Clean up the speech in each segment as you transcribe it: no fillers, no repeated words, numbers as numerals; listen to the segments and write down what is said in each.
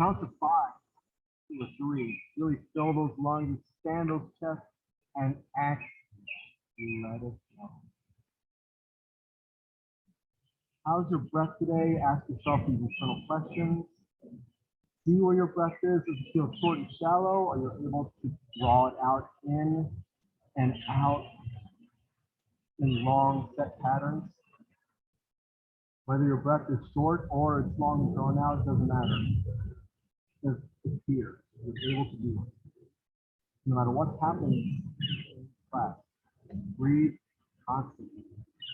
Count to 5, 2 or 3. Really fill those lungs, expand those chests, and act. Let it go. How's your breath today? Ask yourself these internal questions. See where your breath is. Does it feel short and shallow? Are you able to draw it out in and out in long set patterns? Whether your breath is short or it's long and drawn out, it doesn't matter. It's here. You're able to do it. No matter what's happening in class, breathe constantly.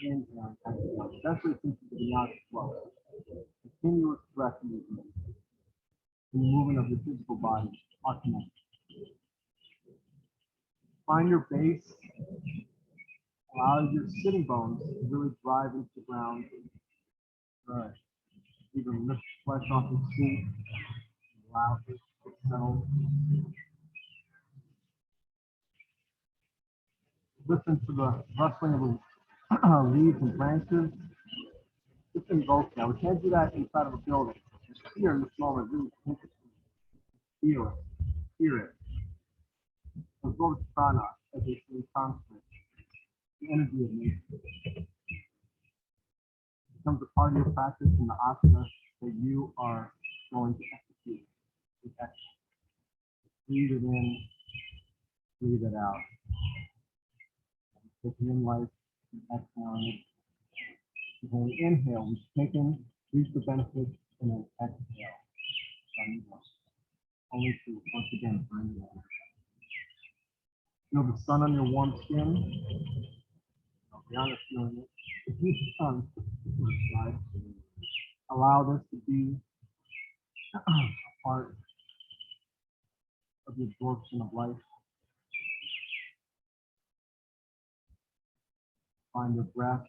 Inhale and exhale, especially since you're getting out slow. Continuous breath movement. And the movement of your physical body are connected. Find your base. Allow your sitting bones to really drive into the ground. Good. Even lift flesh off your seat. Allow it to settle. Listen to the rustling of the leaves and branches. Just invoke that. We can't do that inside of a building. Just here in this moment, really feel it. Hear it. Absorb prana as they stay constant. The energy of nature. It becomes a part of your practice in the asana that you are going to execute with excellence. Breathe it in, breathe it out. Taking in life and exhaling it. When we inhale, we take in, reach the benefits, and then exhale. Only to once again bring it in. Feel the sun on your warm skin. Be honest, feeling it. If you sun, allow this to be a part of the absorption of life. Find your breath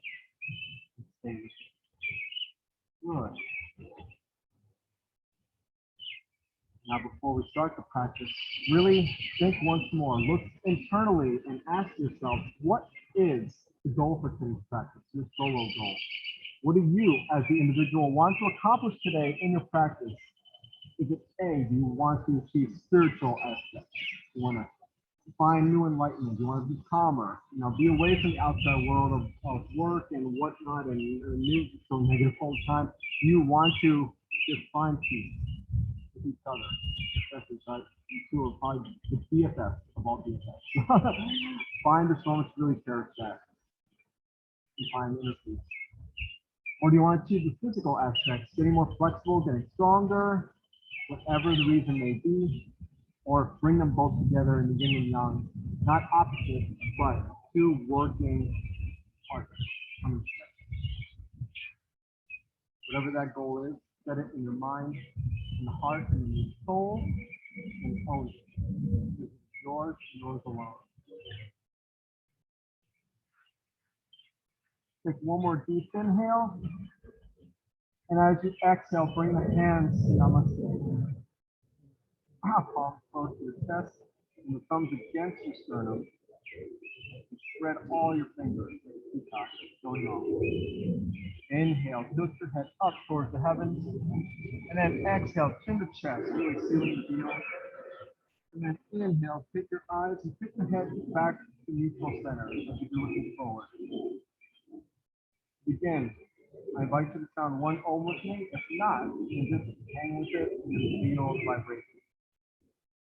and stay with it. Good. Now, before we start the practice, really think once more. Look internally and ask yourself, what is the goal for today's practice, your solo goal? What do you, as the individual, want to accomplish today in your practice? Is it A, do you want to achieve spiritual aspects? You want to find new enlightenment. You want to be calmer. Be away from the outside world of work and whatnot and news so negative all the time. You want to just find peace with each other. Especially, right? You two are probably the BFFs of all BFFs. Find the moment to really cherish that and find inner peace. Or do you want to achieve the physical aspects, getting more flexible, getting stronger, whatever the reason may be? Or bring them both together in the yin and yang, not opposites, but two working partners. Whatever that goal is, set it in your mind, in the heart, and in your soul, and own it. It's yours, yours alone. Take one more deep inhale, and as you exhale, bring the hands, namaste. Palms close to your chest and the thumbs against your sternum. Spread all your fingers, peacock going on. Inhale, tilt your head up towards the heavens. And then exhale, chin to chest, really sealing the deal. And then inhale, pick your eyes and pick your head back to neutral center as you're looking forward. Begin. I invite you to sound one Om with me. If not, you can just hang with it and just feel the vibration.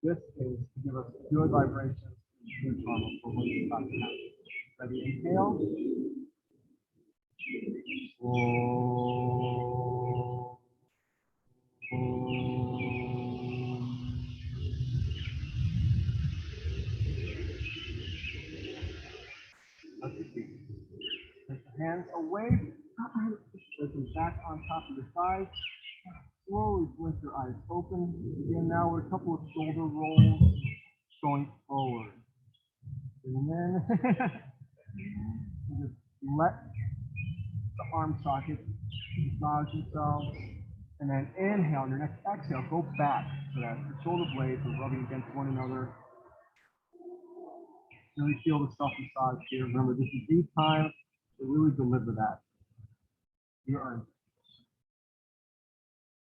This is to give us good vibrations and good karma for when it's about to happen. Ready, inhale. Let your feet. Take the hands away. Put them back on top of the thighs. Slowly blink your eyes open. Again, now we're a couple of shoulder rolls going forward. And then just let the arm sockets massage themselves. And then inhale, on your next exhale, go back so that the shoulder blades are rubbing against one another. Really feel the self-massage here. Remember, this is the time to really deliver that. You earned it.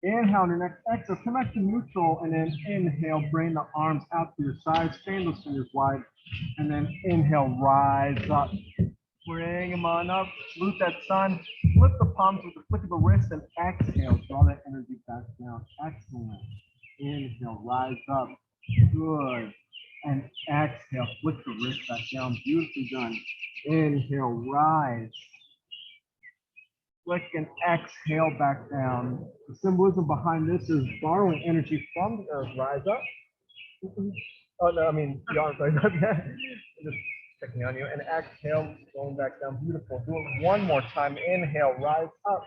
Inhale on your next exhale, come back to neutral, and then inhale, bring the arms out to your sides, fan those fingers wide, and then inhale, rise up. Bring them on up, salute that sun, flip the palms with the flick of the wrist, and exhale, draw that energy back down. Excellent. Inhale, rise up. Good. And exhale, flick the wrist back down. Beautifully done. Inhale, rise. Flick and exhale back down. The symbolism behind this is borrowing energy from the earth. Rise up. Oh, no, I mean, the arms rise up. Just checking on you. And exhale, going back down. Beautiful. Do it one more time. Inhale, rise up.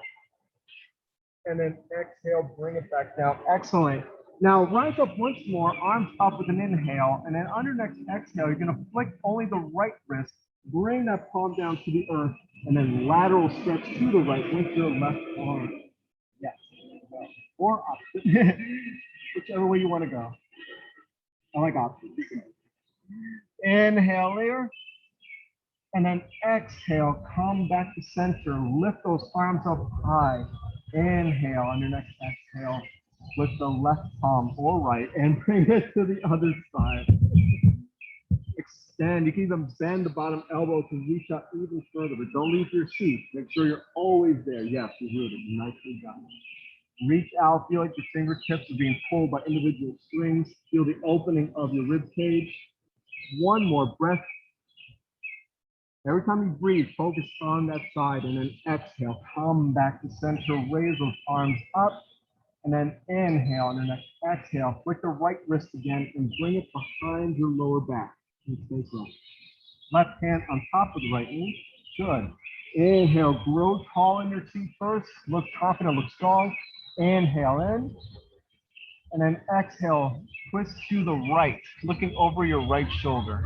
And then exhale, bring it back down. Excellent. Now rise up once more, arms up with an inhale, and then on your next exhale, you're gonna flick only the right wrist, bring that palm down to the earth, and then lateral stretch to the right with your left arm. Yes. Or opposite, whichever way you wanna go. I like opposite. Inhale here, and then exhale, come back to center, lift those arms up high. Inhale on your next exhale. With the left palm or right and bring it to the other side. Extend. You can even bend the bottom elbow to reach out even further, but don't leave your seat. Make sure you're always there. Yes, you're rooted. Nicely done. Reach out. Feel like your fingertips are being pulled by individual strings. Feel the opening of your rib cage. One more breath. Every time you breathe, focus on that side and then exhale. Come back to center. Raise those arms up. And then inhale, and then exhale. Flick the right wrist again and bring it behind your lower back. And stay slow. Left hand on top of the right knee. Good. Inhale, grow tall in your seat first. Look confident, look strong. Inhale in. And then exhale, twist to the right, looking over your right shoulder.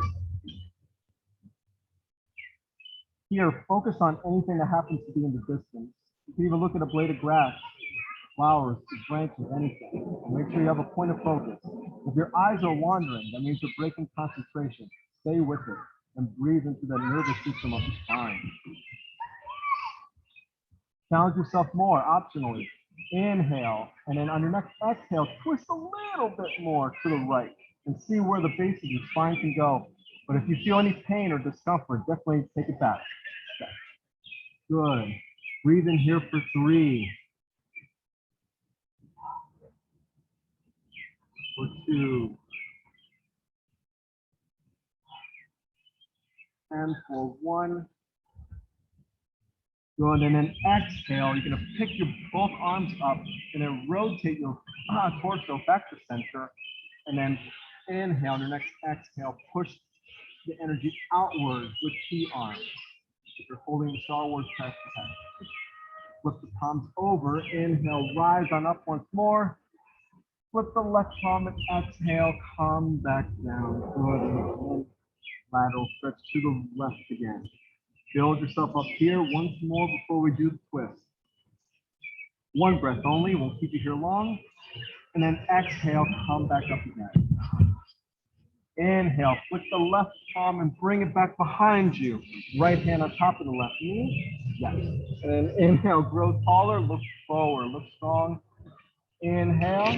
Here, focus on anything that happens to be in the distance. You can even look at a blade of grass, flowers, branches, anything. And make sure you have a point of focus. If your eyes are wandering, that means you're breaking concentration. Stay with it and breathe into the nervous system of the spine. Challenge yourself more, optionally. Inhale, and then on your next exhale, twist a little bit more to the right and see where the base of your spine can go. But if you feel any pain or discomfort, definitely take it back. Good. Breathe in here for 3. For 2, and for 1. Good, and then exhale. You're gonna pick your both arms up and then rotate your torso back to center. And then inhale, on your next exhale, push the energy outward with the arms. If you're holding the Star Wars chest ahead. Flip the palms over, inhale, rise on up once more. Flip the left palm and exhale, come back down. Good. Lateral stretch to the left again. Build yourself up here once more before we do the twist. One breath only, won't keep you here long. And then exhale, come back up again. Inhale, flick the left palm and bring it back behind you. Right hand on top of the left knee. Yes. And then inhale, grow taller, look forward, look strong. Inhale,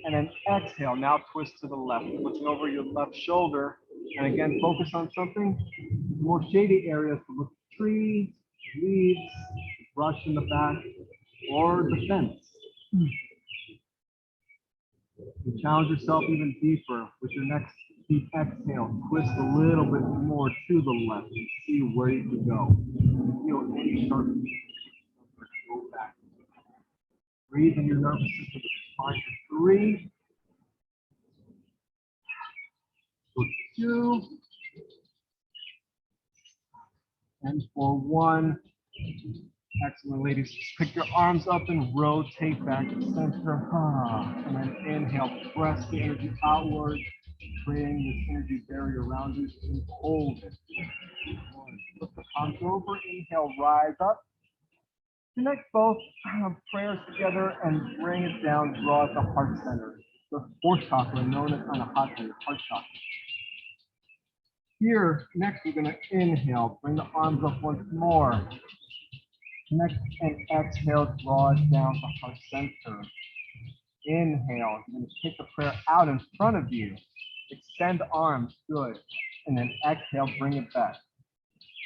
and then exhale. Now twist to the left, looking over your left shoulder. And again, focus on something. More shady areas, so look at trees, leaves, brush in the back, or the fence. And challenge yourself even deeper with your next deep exhale. Twist a little bit more to the left and see where you can go. Feel any sharpness. Go back. Breathe in your nervous system with your spine for 3. For 2. And for 1. Excellent, ladies. Just pick your arms up and rotate back to center. And then inhale, press the energy outward, creating this energy barrier around you and hold it. Put the palms over, inhale, rise up. Connect both prayers together and bring it down, draw at the heart center. The 4th chakra, known as Anahata, heart chakra. Here, next we're going to inhale, bring the arms up once more. Next, and exhale, draw it down to heart center. Inhale, you're going to take the prayer out in front of you. Extend arms, good. And then exhale, bring it back.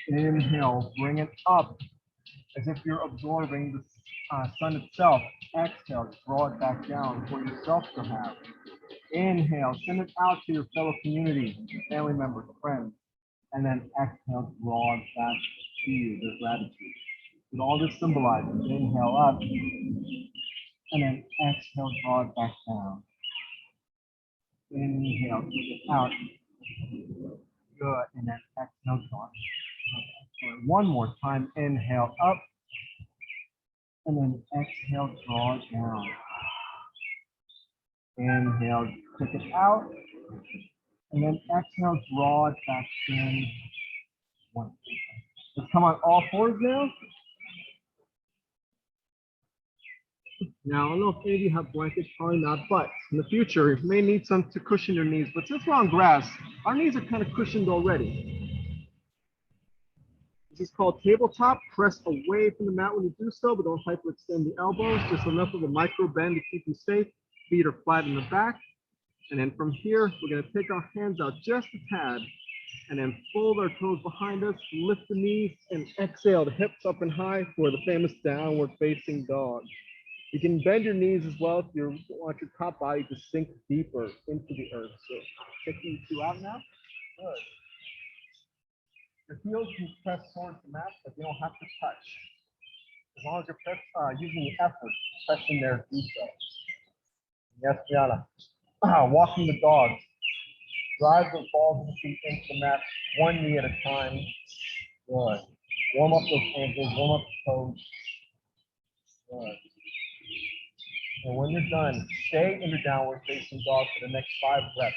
Inhale, bring it up as if you're absorbing the sun itself. Exhale, draw it back down for yourself to have. Inhale, send it out to your fellow community, family members, friends. And then exhale, draw it back to you, their gratitude. And all this symbolizes inhale up, and then exhale, draw it back down. Inhale, take it out. Good, and then exhale, draw it. Okay. One more time, inhale up, and then exhale, draw it down. Inhale, take it out, and then exhale, draw it back in. One. Let's come on all fours now. Now, I don't know if any of you have blankets, probably not, but in the future, you may need some to cushion your knees. But since we're on grass, our knees are kind of cushioned already. This is called tabletop. Press away from the mat when you do so, but don't hyperextend the elbows. Just enough of a micro bend to keep you safe. Feet are flat in the back. And then from here, we're going to take our hands out just a tad, and then fold our toes behind us, lift the knees, and exhale the hips up and high for the famous downward facing dog. You can bend your knees as well if you want your top body to sink deeper into the earth. So check these two out now. Good. Your heels can press towards the mat, but they don't have to touch. As long as you're using the effort, pressing there, do so. Yes, Brianna. Walking the dog. Drive the balls of the feet into the mat, one knee at a time. Good. Warm up those ankles, warm up the toes. Good. And when you're done, stay in your downward facing dog for the next 5 reps.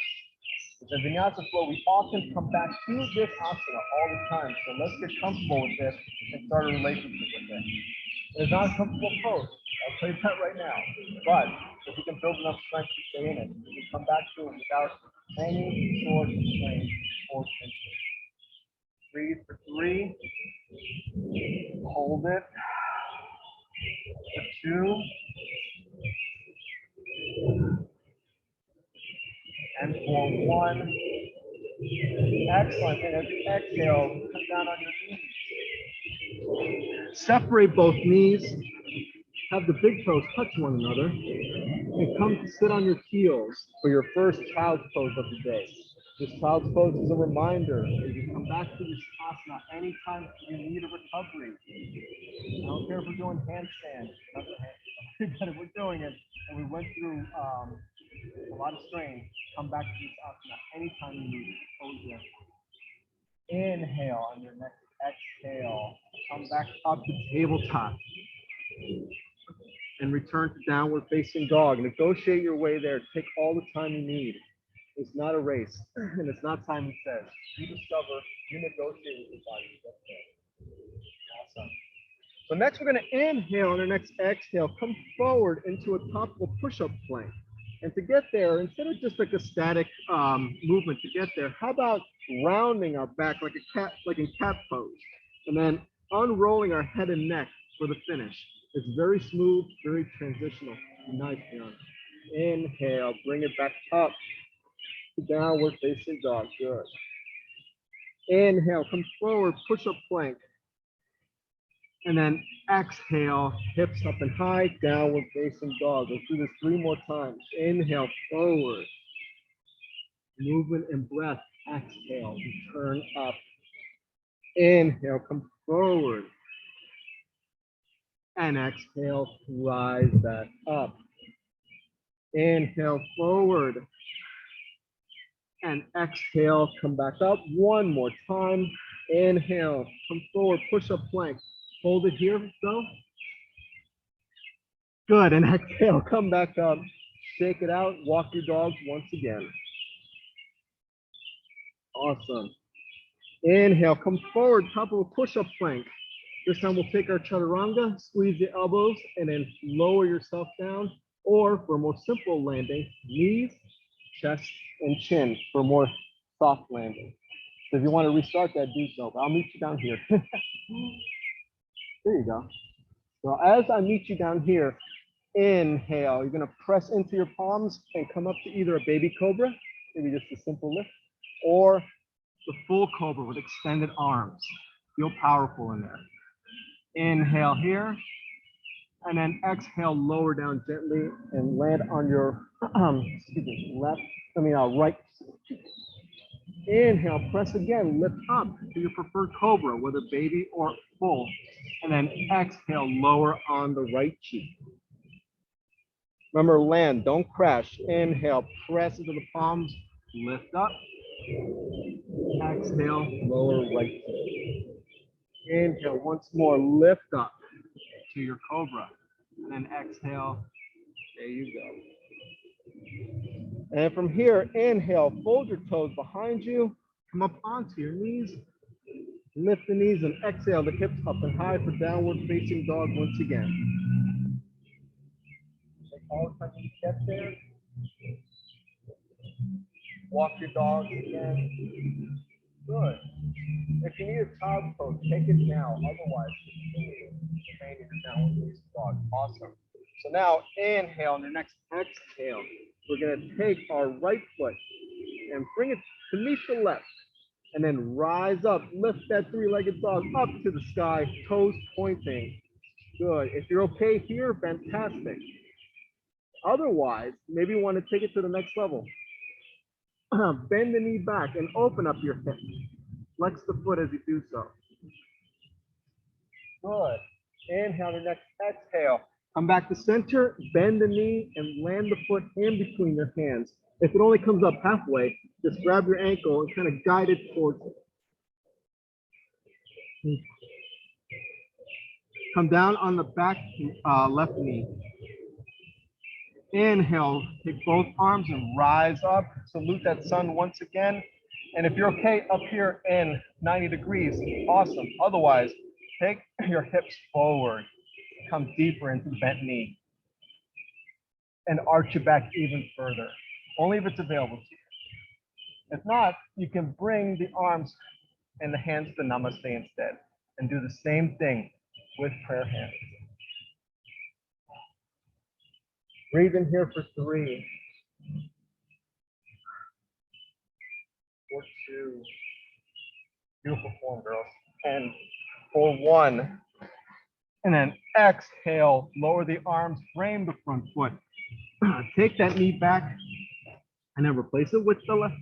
With the vinyasa flow, we often come back to this asana all the time. So let's get comfortable with this and start a relationship with it. It's not a comfortable pose. I'll tell you that right now. But if you can build enough strength to stay in it, you can come back to it without any sort of strain or tension. Breathe for 3. Hold it. For 2. And for 1. Excellent. And as you exhale, come down on your knees. Separate both knees. Have the big toes touch one another. And come to sit on your heels for your first child's pose of the day. This child's pose is a reminder that you come back to this asana anytime you need a recovery. I don't care if we're doing handstands, but if we're doing it and we went through a lot of strain, come back to this asana anytime you need it. Oh, yeah. Inhale on your next exhale. Come back up to tabletop. And return to downward facing dog. Negotiate your way there. Take all the time you need. It's not a race, and it's not time and says. You discover, you negotiate with your body. Awesome. So next we're going to inhale on our next exhale. Come forward into a topical push-up plank. And to get there, instead of just like a static movement to get there, how about rounding our back like a cat, like in cat pose, and then unrolling our head and neck for the finish. It's very smooth, very transitional. Nice, John. Inhale, bring it back up to downward facing dog. Good. Inhale, come forward, push up plank. And then exhale, hips up and high, downward facing dog. Let's do this 3 more times. Inhale, forward. Movement and breath. Exhale, return up. Inhale, come forward. And exhale, rise back up. Inhale, forward. And exhale, come back up. 1 more time. Inhale, come forward, push up plank. Hold it here, go. Good, and exhale, come back up. Shake it out, walk your dogs once again. Awesome. Inhale, come forward, top of a push-up plank. This time we'll take our chaturanga, squeeze the elbows, and then lower yourself down. Or for a more simple landing, knees, chest, and chin for a more soft landing. So if you want to restart that, do so. But I'll meet you down here. There you go. So as I meet you down here, inhale, you're gonna press into your palms and come up to either a baby cobra, maybe just a simple lift, or the full cobra with extended arms. Feel powerful in there. Inhale here, and then exhale, lower down gently and land on your right. Inhale, press again, lift up to your preferred cobra, whether baby or full. And then exhale, lower on the right cheek. Remember, land, don't crash. Inhale, press into the palms, lift up. Exhale, lower right cheek. Inhale, once more, lift up to your cobra. And then exhale, there you go. And from here, inhale, fold your toes behind you, come up onto your knees, lift the knees and exhale the hips up and high for downward facing dog once again. Take all the time you get there. Walk your dog again. Good. If you need a child's pose, take it now. Otherwise, continue to remain in your downward facing dog. Awesome. So now inhale, and the next exhale, we're going to take our right foot and bring it beneath the left. And then rise up, lift that three-legged dog up to the sky, toes pointing. Good. If you're okay here, fantastic. Otherwise, maybe you want to take it to the next level. Bend the knee back and open up your hip. Flex the foot as you do so. Good. Inhale the next exhale. Come back to center, bend the knee, and land the foot in between your hands. If it only comes up halfway, just grab your ankle and kind of guide it towards it. Come down on the back left knee. Inhale, take both arms and rise up. Salute that sun once again. And if you're okay up here in 90 degrees, awesome. Otherwise, take your hips forward. Come deeper into the bent knee. And arch your back even further. Only if it's available to you. If not, you can bring the arms and the hands to namaste instead and do the same thing with prayer hands. Breathe in here for 3, for 2. Beautiful form, girls. And for 1. And then exhale, lower the arms, frame the front foot. Take that knee back and then replace it with the left.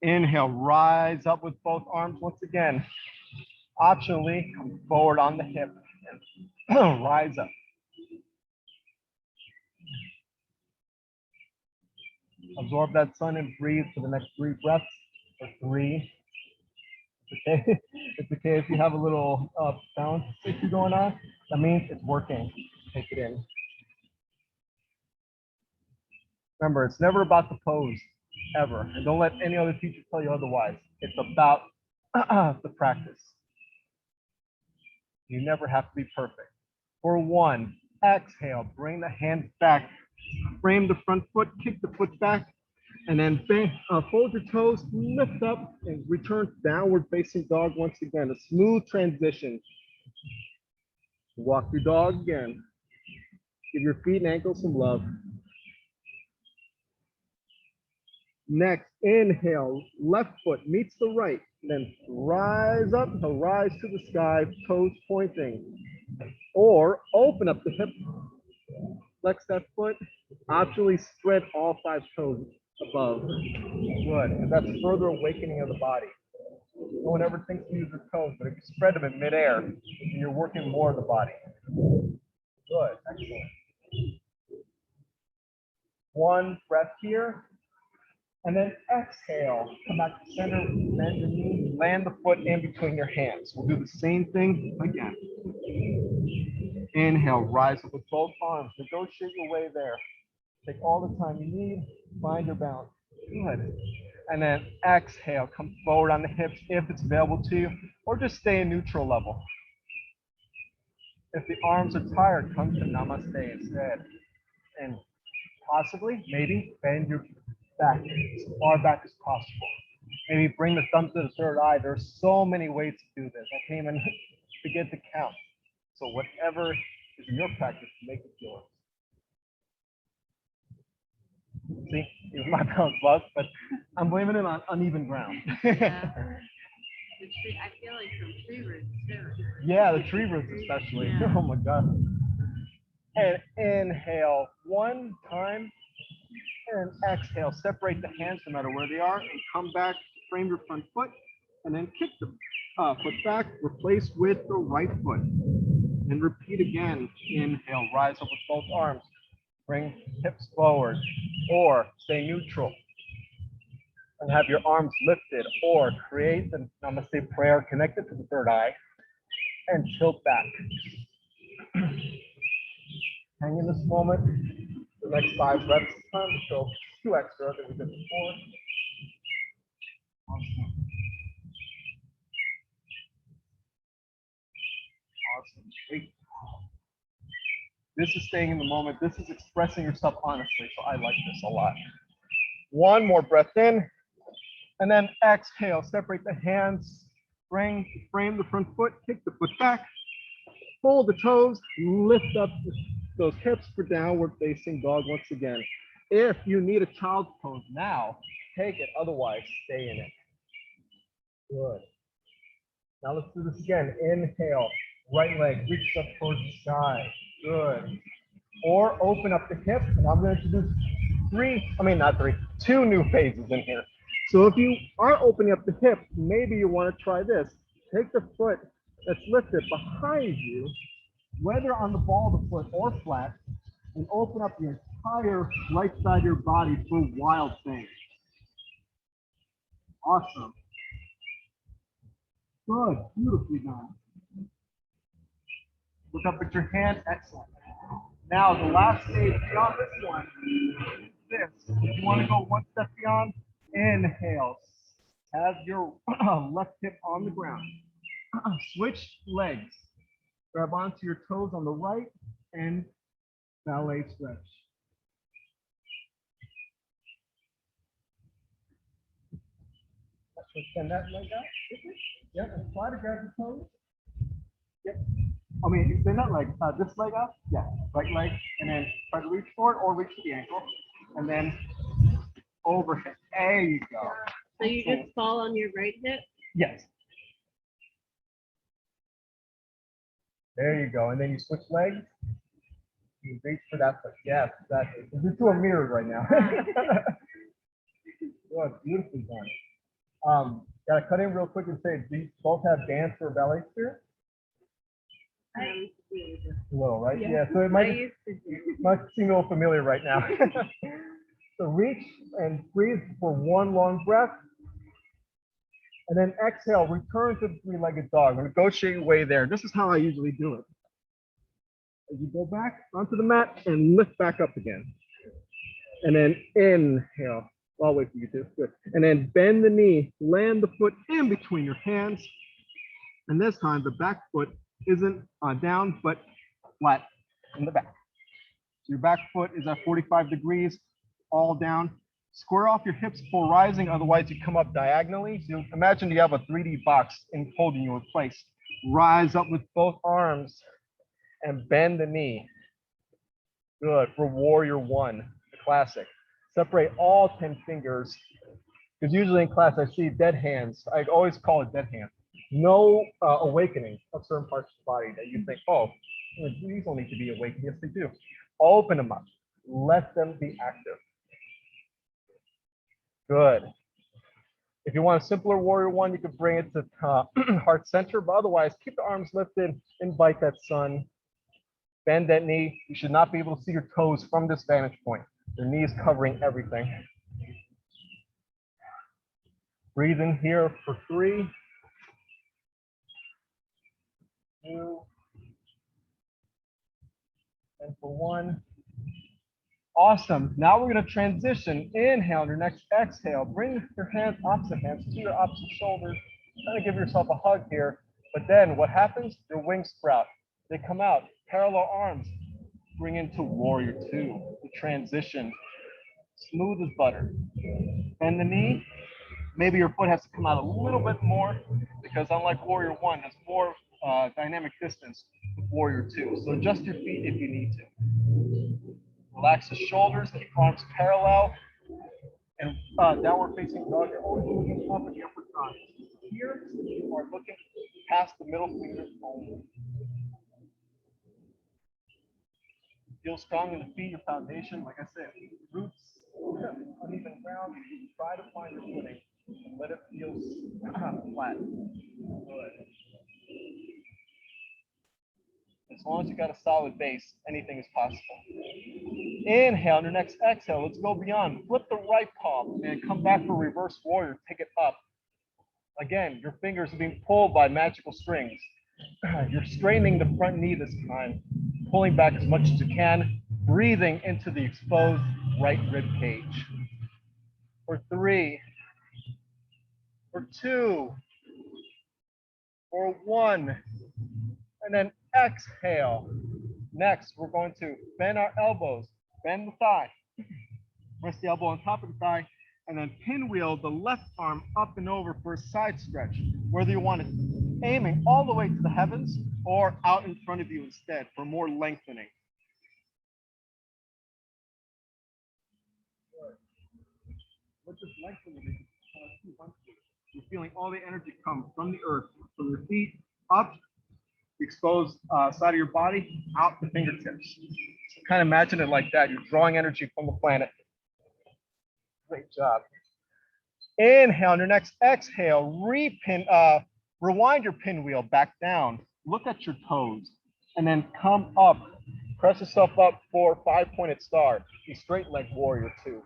Inhale, rise up with both arms once again. Optionally, come forward on the hip and rise up. Absorb that sun and breathe for the next 3 breaths. For 3. It's okay. It's okay if you have a little balance issue going on. That means it's working. Take it in. Remember, it's never about the pose, ever. And don't let any other teacher tell you otherwise. It's about the practice. You never have to be perfect. For 1, exhale, bring the hands back. Frame the front foot, kick the foot back, and then fold your toes, lift up, and return downward facing dog once again. A smooth transition. Walk your dog again. Give your feet and ankles some love. Next, inhale, left foot meets the right, then rise up, so rise to the sky, toes pointing. Or open up the hip, flex that foot, optionally spread all 5 toes above. Good, and that's further awakening of the body. No one ever thinks to use their toes, but if you spread them in midair, you're working more of the body. Good, excellent. 1 breath here. And then exhale, come back to center, bend the knee, land the foot in between your hands. We'll do the same thing again. Inhale, rise up with both arms. Negotiate your way there. Take all the time you need, find your balance. Good. And then exhale, come forward on the hips if it's available to you, or just stay in neutral level. If the arms are tired, come to namaste instead. And possibly, maybe, bend your back as far back as possible. Maybe bring the thumb to the third eye. There's so many ways to do this. I can't even begin to count. So whatever is in your practice, make it yours. See, even my balance lost, but I'm blaming it on uneven ground. Yeah. I feel like some tree roots too. Yeah, the tree roots especially. Yeah. Oh my God. And inhale one time, and exhale. Separate the hands no matter where they are, and come back, frame your front foot, and then kick the foot back, replace with the right foot. And repeat again. Inhale, rise up with both arms. Bring hips forward, or stay neutral. And have your arms lifted, or create the Namaste prayer connected to the third eye, and tilt back. Hang in this moment. The next 5 reps, so 2 extra than we did before. Awesome. Awesome. Great. This is staying in the moment. This is expressing yourself honestly. So I like this a lot. One more breath in, and then exhale. Separate the hands. Frame the front foot. Kick the foot back. Fold the toes. Lift up those hips for downward facing dog once again. If you need a child's pose now, take it. Otherwise, stay in it. Good. Now let's do this again. Inhale. Right leg reaches up towards the sky. Good. Or open up the hip, and I'm going to introduce 2 new phases in here. So if you are opening up the hip, maybe you want to try this. Take the foot that's lifted behind you, whether on the ball of the foot or flat, and open up the entire right side of your body for wild thing. Awesome. Good. Beautifully done. Look up at your hand. Excellent. Now, the last stage beyond this one is this. If you want to go one step beyond, inhale. Have your left hip on the ground. Switch legs. Grab onto your toes on the right and ballet stretch. Extend that leg out. Yep, and try to grab your toes. Yep. I mean, extend that leg, this leg up. Yeah, right leg, and then try to reach forward or reach to the ankle, and then overhead. There you go. So you just fall on your right hip? Yes. There you go, and then you switch legs. You reach for that foot. Yes, exactly. You're to a mirror right now. Good, beautifully done. Gotta cut in real quick and say, do you both have dance or ballet spirit? A little, right? Yeah, so it might seem a little familiar right now. So reach and breathe for one long breath. And then exhale, return to the three-legged dog. Negotiate your way there. This is how I usually do it. As you go back onto the mat and lift back up again. And then inhale. I'll wait for you to. Good. And then bend the knee, land the foot in between your hands. And this time the back foot isn't down, but flat in the back. So your back foot is at 45 degrees, all down. Square off your hips before rising, otherwise you come up diagonally. So imagine you have a 3D box holding you in place. Rise up with both arms and bend the knee. Good, for warrior one, the classic. Separate all 10 fingers, because usually in class I see dead hands. I always call it dead hands. No awakening of certain parts of the body that you think, oh, these don't need to be awakened. Yes, they do. Open them up. Let them be active. Good. If you want a simpler warrior one, you could bring it to heart center, but otherwise keep the arms lifted, invite that sun, bend that knee. You should not be able to see your toes from this vantage point. Your knee is covering everything. Breathe in here for 3, 2, and for 1. Awesome. Now we're going to transition. Inhale, your next exhale. Bring your hands, opposite hands, to your opposite shoulders. Try to give yourself a hug here. But then what happens? Your wings sprout. They come out. Parallel arms. Bring into warrior 2. The transition. Smooth as butter. Bend the knee. Maybe your foot has to come out a little bit more, because unlike warrior 1, there's more dynamic distance warrior two. So adjust your feet if you need to. Relax the shoulders, keep arms parallel. And downward facing dog, you're always looking up at the upper thigh. Here, you are looking past the middle fingers only. Feel strong in the feet, your foundation. Like I said, roots, uneven ground. Try to find your footing and let it feel flat. Good. As long as you got a solid base, anything is possible. Inhale, on your next exhale, let's go beyond. Flip the right palm and come back for reverse warrior. Take it up. Again, your fingers are being pulled by magical strings. You're straightening the front knee this time, pulling back as much as you can, breathing into the exposed right rib cage. For 3, for 2, for 1, and then exhale. Next, we're going to bend our elbows, bend the thigh, rest the elbow on top of the thigh, and then pinwheel the left arm up and over for a side stretch, whether you want it aiming all the way to the heavens or out in front of you instead for more lengthening. With this lengthening, you're feeling all the energy come from the earth, from your feet up, the exposed side of your body, out the fingertips. So kind of imagine it like that. You're drawing energy from the planet. Great job. Inhale, on your next exhale, rewind your pinwheel back down. Look at your toes, and then come up. Press yourself up for 5-pointed star, the straight leg warrior two.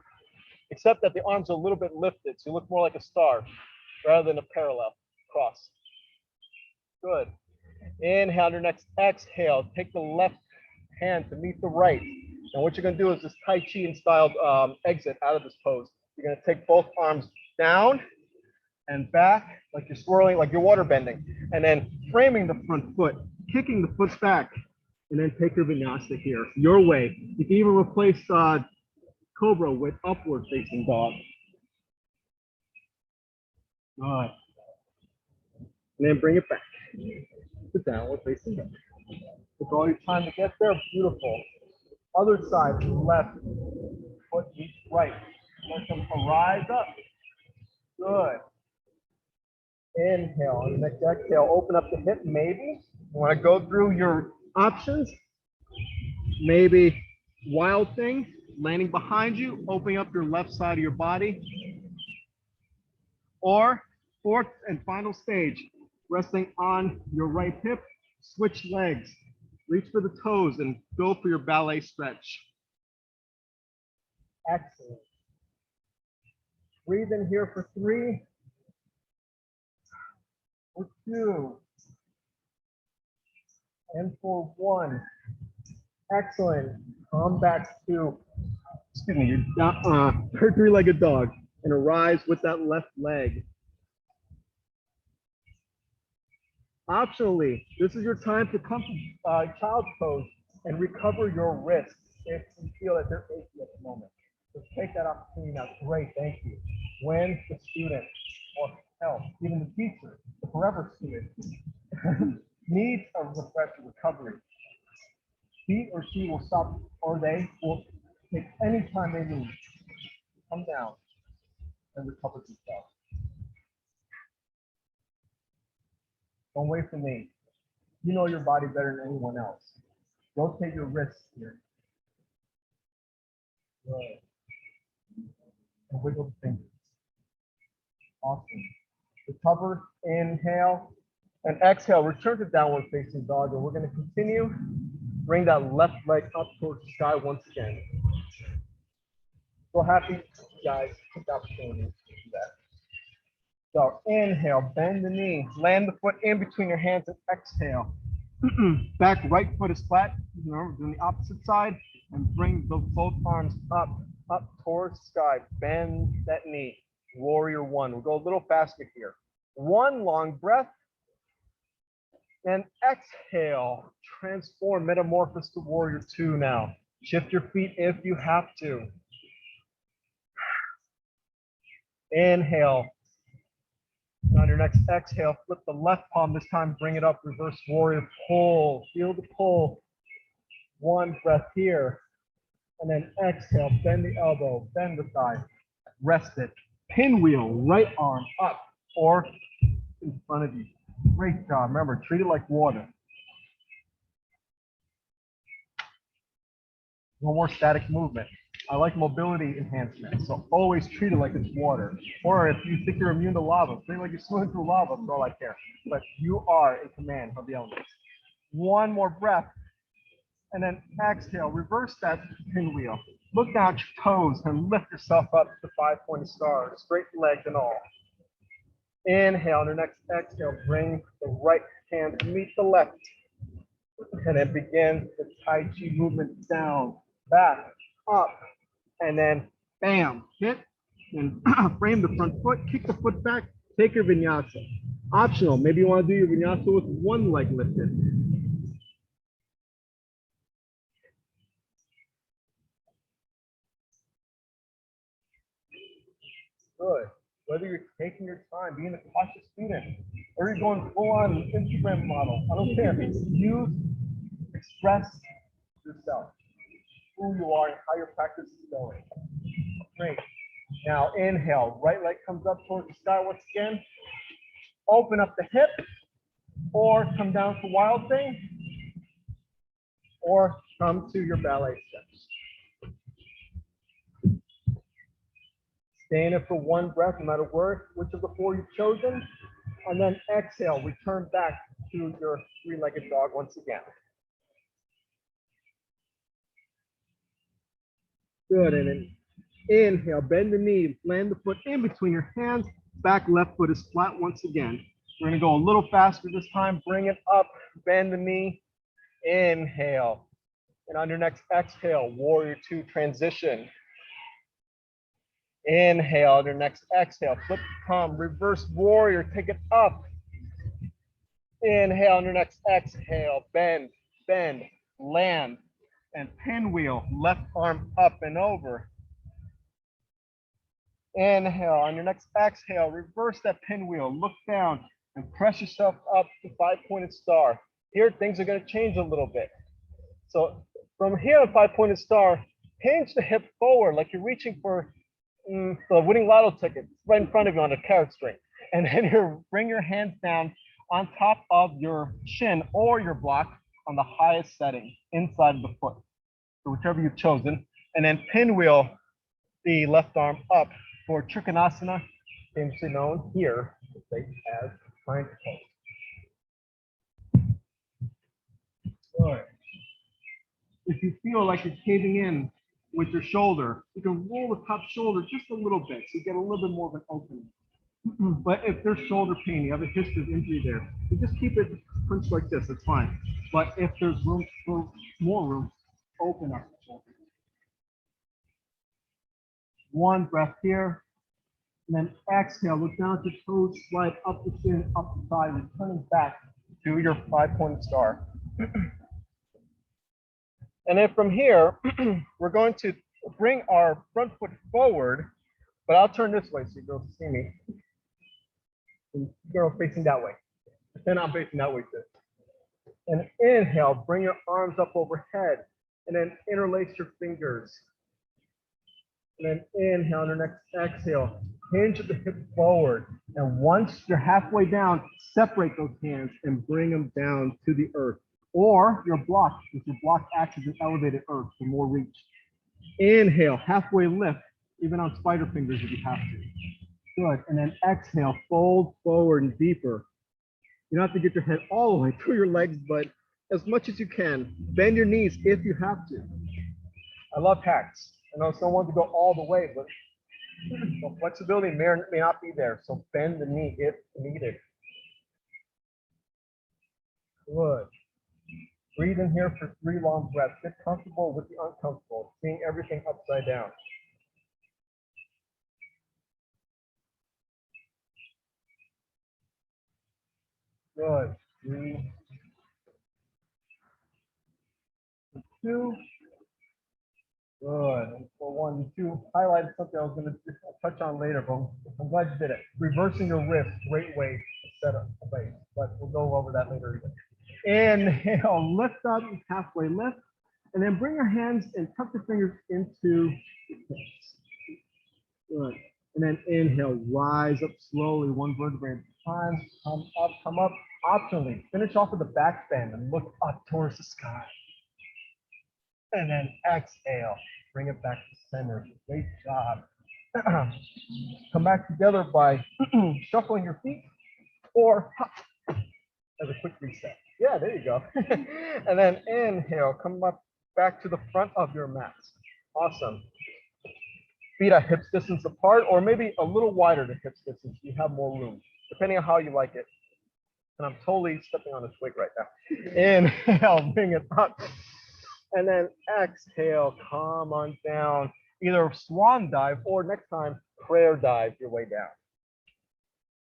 Except that the arms are a little bit lifted, so you look more like a star rather than a parallel cross. Good. Inhale, on your next exhale, take the left hand to meet the right. And what you're going to do is this Tai Chi style exit out of this pose. You're going to take both arms down and back, like you're swirling, like you're water bending, and then framing the front foot, kicking the foot back, and then take your vinyasa here, your way. You can even replace Cobra with upward facing dog. Good. And then bring it back to downward facing dog. Take all your time to get there. Beautiful. Other side, left foot meets right. Let them rise up. Good. Inhale. On the next exhale, open up the hip. Maybe you want to go through your options. Maybe wild thing, landing behind you, opening up your left side of your body. Or fourth and final stage, resting on your right hip, switch legs, reach for the toes and go for your ballet stretch. Excellent. Breathe in here for 3, for 2, and for 1. Excellent. Come back to, your three-legged dog and arise with that left leg. Optionally, this is your time to come to child's pose and recover your wrists if you feel that they're achy at the moment. So take that opportunity now. Great, thank you. When the student or hell, even the teacher, the forever student needs a refresher recovery, he or she will stop, or they will take any time they need. Come down and recover themselves. Don't wait for me. You know your body better than anyone else. Rotate your wrists here. Good. And wiggle the fingers. Awesome. Recover, inhale, and exhale. Return to downward facing dog, and we're going to continue. Bring that left leg up towards the sky once again. So happy, guys, took the opportunity to do that. So inhale, bend the knee, land the foot in between your hands and exhale. Back right foot is flat. Remember, doing the opposite side and bring both arms up towards the sky. Bend that knee. Warrior one. We'll go a little faster here. 1 long breath. And exhale. Transform, metamorphose to warrior two now. Shift your feet if you have to. Inhale. And on your next exhale, flip the left palm. This time, bring it up, reverse warrior, pull. Feel the pull. One breath here. And then exhale, bend the elbow, bend the thigh, rest it. Pinwheel, right arm up or in front of you. Great job. Remember, treat it like water. No more static movement. I like mobility enhancement, so always treat it like it's water. Or if you think you're immune to lava, treat it like you're swimming through lava, that's all I care. But you are in command of the elements. One more breath, and then exhale, reverse that pinwheel. Look down at your toes and lift yourself up to the 5-pointed star, straight legs and all. Inhale, on your next exhale, bring the right hand to meet the left. And then begin the Tai Chi movement down, back, up, and then bam, hit, and frame the front foot, kick the foot back, take your vinyasa. Optional, maybe you want to do your vinyasa with one leg lifted. Good. Whether you're taking your time, being a cautious student, or you're going full on Instagram model, I don't care. Use, express yourself, who you are and how your practice is going. Great. Now inhale, right leg comes up towards the sky once again. Open up the hip, or come down to wild thing, or come to your ballet steps. Stay in it for one breath, no matter which of the four you've chosen. And then exhale, return back to your three-legged dog once again. Good, and then inhale, bend the knee, land the foot in between your hands, back left foot is flat once again. We're gonna go a little faster this time, bring it up, bend the knee, inhale. And on your next exhale, warrior two transition. Inhale, on your next exhale, flip the palm, reverse warrior, take it up. Inhale, on your next exhale, bend, bend, land, and pinwheel, left arm up and over. Inhale, on your next exhale, reverse that pinwheel, look down and press yourself up to 5-pointed star. Here, things are gonna change a little bit. So from here on 5-pointed star, hinge the hip forward like you're reaching for the winning lotto ticket right in front of you on a carrot string. And then you bring your hands down on top of your shin or your block on the highest setting inside of the foot. So whichever you've chosen. And then pinwheel the left arm up for Trikonasana, famously known here as plank pose. Good. If you feel like you're caving in with your shoulder, you can roll the top shoulder just a little bit so you get a little bit more of an opening. But if there's shoulder pain, you have a history of injury there, you just keep it punched like this, it's fine. But if there's room for more room, open up the shoulder. One breath here, and then exhale, look down at the toes, slide up the chin, up the thigh, returning back to your 5-pointed star. And then from here, we're going to bring our front foot forward, but I'll turn this way so you girls see me. And girl facing that way. Then I'm facing that way too. And inhale, bring your arms up overhead, and then interlace your fingers. And then inhale, on your next exhale, hinge the hip forward. And once you're halfway down, separate those hands and bring them down to the earth. Or your block, if your block acts as an elevated earth for more reach. Inhale, halfway lift, even on spider fingers if you have to. Good, and then exhale, fold forward and deeper. You don't have to get your head all the way through your legs, but as much as you can. Bend your knees if you have to. I love hacks. I know some want to go all the way, but the flexibility may not be there, so bend the knee if needed. Good. Breathe in here for 3 long breaths. Get comfortable with the uncomfortable, seeing everything upside down. Good. 3, 2, Good. And for one, you highlighted something I was going to touch on later, but I'm glad you did it. Reversing your wrist, great way to set up a base, but we'll go over that later. Inhale, lift up, halfway lift, and then bring your hands and tuck your fingers into your hips. Good. And then inhale, rise up slowly, one vertebrae at a time. Come up. Optionally, finish off with a back bend and look up towards the sky. And then exhale, bring it back to center. Great job. Come back together by shuffling your feet or hop as a quick reset. Yeah, there you go. And then inhale, come up back to the front of your mat. Awesome. Feet at hips distance apart, or maybe a little wider to hips distance. You have more room, depending on how you like it. And I'm totally stepping on a twig right now. Inhale, bring it up. And then exhale, come on down. Either swan dive or next time, prayer dive your way down.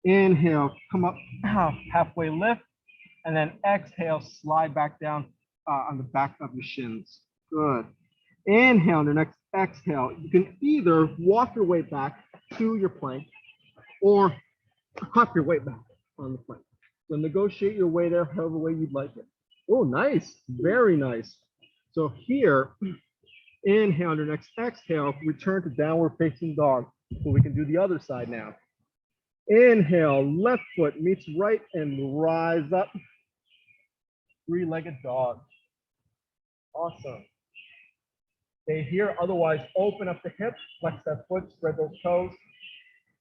Inhale, come up, halfway lift. And then exhale, slide back down on the back of your shins. Good. Inhale, and the next exhale. You can either walk your way back to your plank or hop your way back on the plank. So negotiate your way there however way you'd like it. Oh, nice. Very nice. So here, inhale, and the next exhale, return to downward facing dog. So we can do the other side now. Inhale, left foot meets right and rise up. Three-legged dog. Awesome. Stay here, otherwise open up the hips, flex that foot, spread those toes.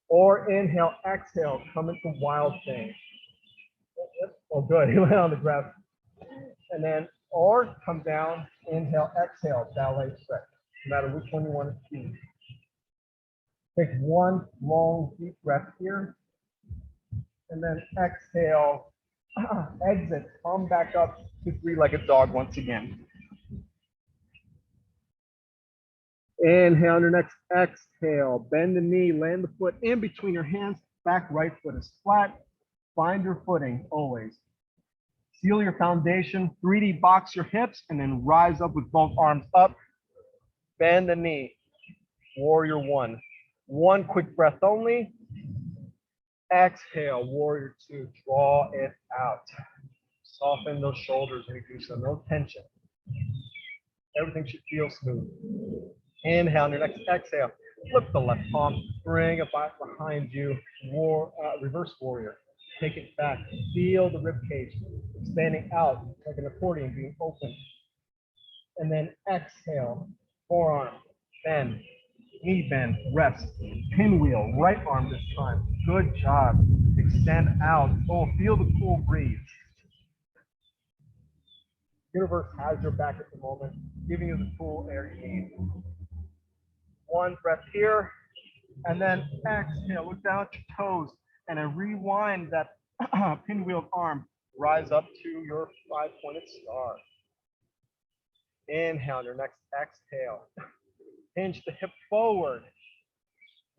Or inhale, exhale, come into wild thing. Oh, good, he went on the grass. And then, or come down, inhale, exhale, ballet stretch. No matter which one you want to choose. Take one long, deep breath here. And then exhale, exit, come back up to three-legged dog once again. Inhale, on your next exhale, bend the knee, land the foot in between your hands, back right foot is flat. Find your footing always. Seal your foundation, 3D box your hips, and then rise up with both arms up. Bend the knee, warrior one. One quick breath only. Exhale, warrior two, draw it out. Soften those shoulders when you do so, no tension. Everything should feel smooth. Inhale, on your next exhale, flip the left palm, bring it back behind you, reverse warrior. Take it back, feel the rib cage expanding out like an accordion being open. And then exhale, forearm, bend, knee bend, rest, pinwheel, right arm this time. Good job. Extend out. Oh, feel the cool breeze. Universe has your back at the moment, giving you the cool air you need. One breath here, and then exhale. Look down at your toes, and then rewind that pinwheeled arm. Rise up to your five-pointed star. Inhale, your next exhale. Hinge the hip forward.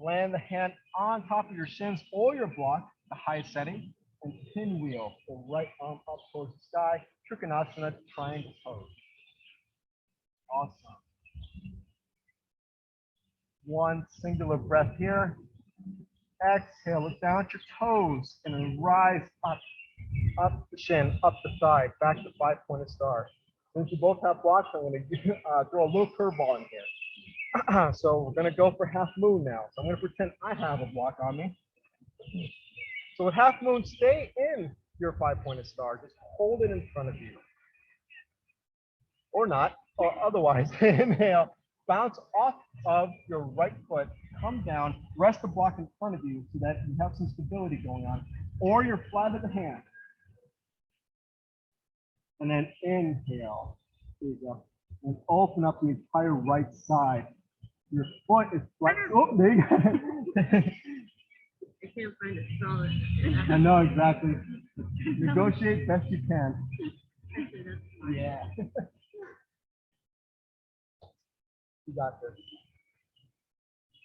Land the hand on top of your shins or your block, the highest setting, and pinwheel the right arm up towards the sky. Trikonasana, triangle pose. Awesome. One singular breath here. Exhale, look down at your toes and then rise up, up the shin, up the thigh, back to five-pointed star. Since you both have blocks, I'm going to throw a little curveball in here. So we're going to go for half moon now. So I'm going to pretend I have a block on me. So with half moon, stay in your five-pointed star. Just hold it in front of you. Or not, or otherwise, inhale, bounce off of your right foot, come down, rest the block in front of you so that you have some stability going on, or you're flat at the hand. And then inhale, there you go, and open up the entire right side. Your foot is flat. Oh, there you go. I can't find a solid. I know exactly. Negotiate best you can. Actually, that's fine. Yeah. You got this.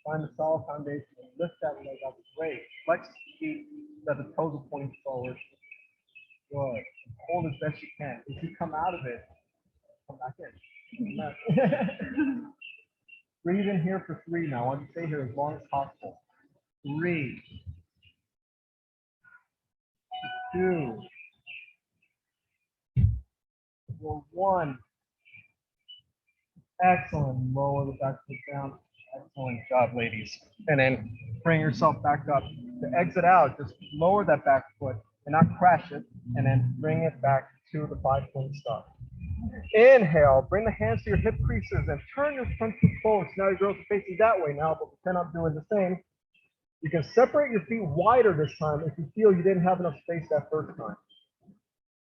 Find a solid foundation and lift that leg up. Great. Flex the feet so that the toes are pointing forward. Good. Hold as best you can. If you come out of it, come back in. Breathe in here for 3 now. I want you to stay here as long as possible. 3, 2, or 1. Excellent. Lower the back foot down. Excellent job, ladies. And then bring yourself back up. To exit out, just lower that back foot and not crash it. And then bring it back to the 5-point start. Inhale, bring the hands to your hip creases and turn your front foot forward. So now your girls are facing that way now, but pretend I'm doing the same. You can separate your feet wider this time if you feel you didn't have enough space that first time.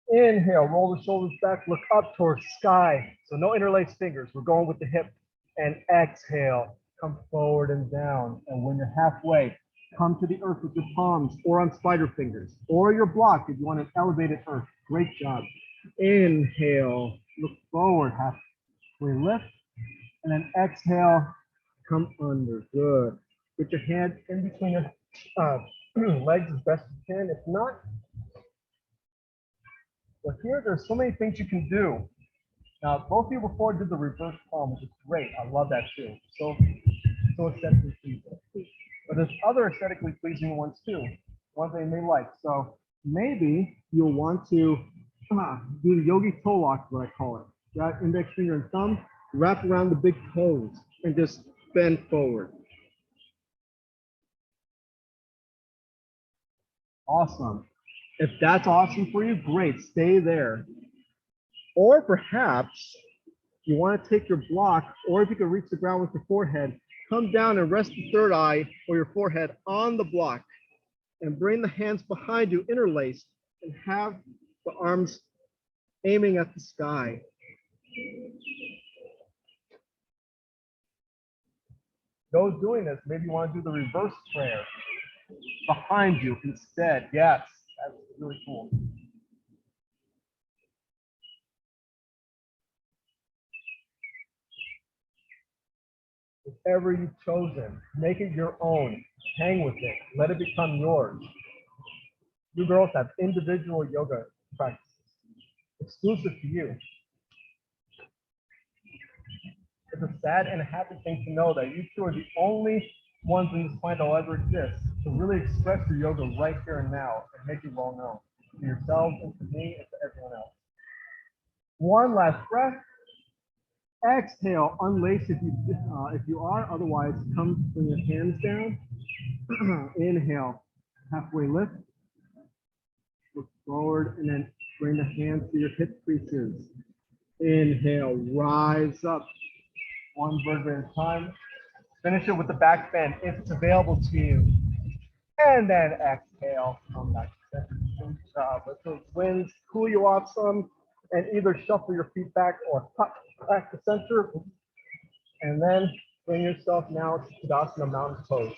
Inhale, roll the shoulders back, look up towards sky. So no interlaced fingers, we're going with the hip. And exhale, come forward and down. And when you're halfway, come to the earth with your palms or on spider fingers or your block if you want an elevated earth. Great job. Inhale, look forward, halfway lift. And then exhale, come under. Good. Put your hand in between your legs as best you can. If not, but here, there's so many things you can do. Now, both of you before did the reverse palm, which is great. I love that too. So aesthetically pleasing. But there's other aesthetically pleasing ones too, ones they may like. So maybe you'll want to do the yogi toe lock, what I call it. That index finger and thumb, wrap around the big toes and just bend forward. Awesome. If that's awesome for you, great, stay there. Or perhaps you want to take your block, or if you can reach the ground with your forehead, come down and rest the third eye or your forehead on the block and bring the hands behind you interlaced and have the arms aiming at the sky. Those doing this, maybe you want to do the reverse prayer behind you instead. Yes, that's really cool. Whatever you've chosen, make it your own. Hang with it. Let it become yours. You girls have individual yoga practices, exclusive to you. It's a sad and a happy thing to know that you two are the only ones in this planet that will ever exist to really express your yoga right here and now and make it well known to yourselves and to me and to everyone else. One last breath. Exhale, unlace if you are. Otherwise, come bring your hands down. Inhale, halfway lift. Look forward and then bring the hands to your hip creases. Inhale, rise up. One vertebrae at a time. Finish it with the back bend if it's available to you. And then exhale, come back to center. Good job. Let those winds cool you off some and either shuffle your feet back or pop back to center. And then bring yourself now to Tadasana Mountain Pose.